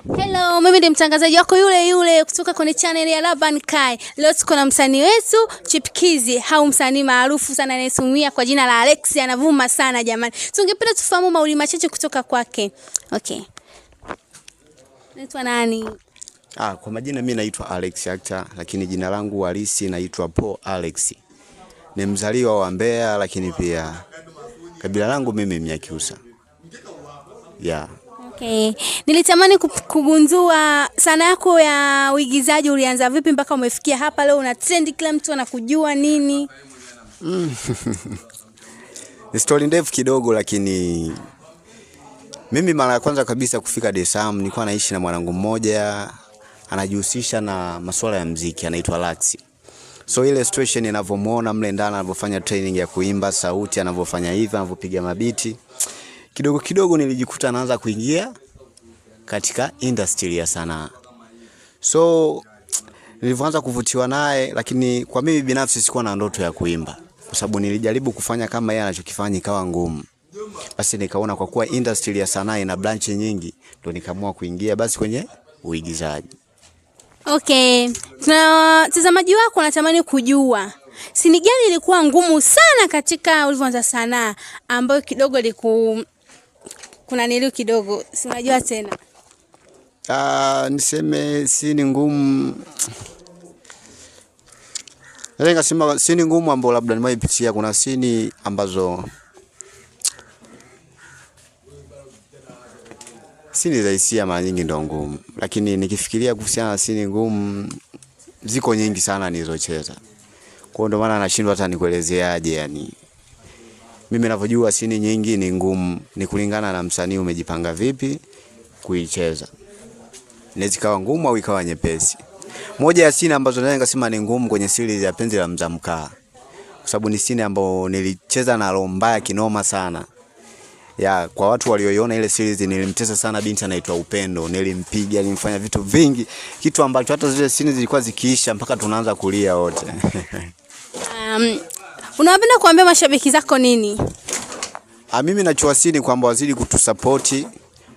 Hello, mimi ni mtangazaji wako yule kutoka kwenye channel ya Laban Kai. Leo tuko na msanii wetu Chipukizi, au msanii maarufu sana anayetumia kwa jina la Alex, anavuma sana jamani. Tungependa tufahamu mauli machache kutoka kwake. Okay. Naitwa nani? Kwa majina mimi naitwa Alex Actor, lakini jina langu halisi naitwa Paul Alex. Ni mzaliwa wa Mbeya, lakini pia kabila langu mimi Mnyakyusa. Okay. Nilitamani kugundua sana yako ya uigizaji ulianza vipi mpaka umefikia hapa leo una trend kila mtu anakujua nini? Ni story ndefu kidogo, lakini mimi mara ya kwanza kabisa kufika Dar es Salaam nilikuwa naishi na mwanangu mmoja anajihusisha na masuala ya muziki, anaitwa Lax. So ile situation ninavyomuona mle ndani anavyofanya training ya kuimba, sauti anavyofanya hivi, anavyopiga mabiti, kidogo kidogo nilijikuta naanza kuingia katika industry ya sanaa. So nilivyoanza kuvutiwa naye, lakini kwa mimi binafsi sikuwa na ndoto ya kuimba, kwa sababu nilijaribu kufanya kama yeye anachokifanya ikawa ngumu. Basi nikaona kwa kuwa industry ya sanaa ina branch nyingi, ndio nikaamua kuingia basi kwenye uigizaji. Okay. Watazamaji wako wanatamani kujua sini gani ilikuwa ngumu sana katika ulivyoanza sanaa ambayo kidogo kuna niliu kidogo, si unajua tena. Niseme sini ngumu. Nataka kusema sini ngumu ambayo labda nimeipitia, kuna sini ambazo sini za hisia mara nyingi ndio ngumu, lakini nikifikiria kuhusiana na sini ngumu ziko nyingi sana nilizocheza. Kwa ndio maana nashindwa hata nikuelezeaje yani. Mimi ninavyojua sini nyingi ni ngumu, ni kulingana na msanii umejipanga vipi kuicheza. Inaweza ikawa ngumu au ikawa nyepesi. Moja ya sini ambazo naweza kusema ni ngumu kwenye series ya Penzi la Mzamkaa, kwa sababu ni sini ambayo nilicheza na roho mbaya kinoma sana. Kwa watu walioiona ile series nilimtesa sana binti anaitwa Upendo, nilimpiga, nilimfanya vitu vingi, kitu ambacho hata zile scenes zilikuwa zikiisha mpaka tunaanza kulia wote. Unapenda kuambia mashabiki zako nini? Mimi nachowasili kwamba wazidi kutusupport,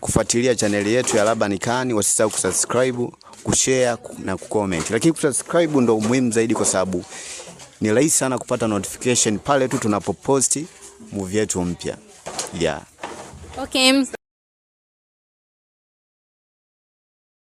kufuatilia channel yetu ya Laban Kai, wasisahau kusubscribe, kushare na kucomment. Lakini kusubscribe ndio muhimu zaidi, kwa sababu ni rahisi sana kupata notification pale tu tunapoposti movie yetu mpya. Okay.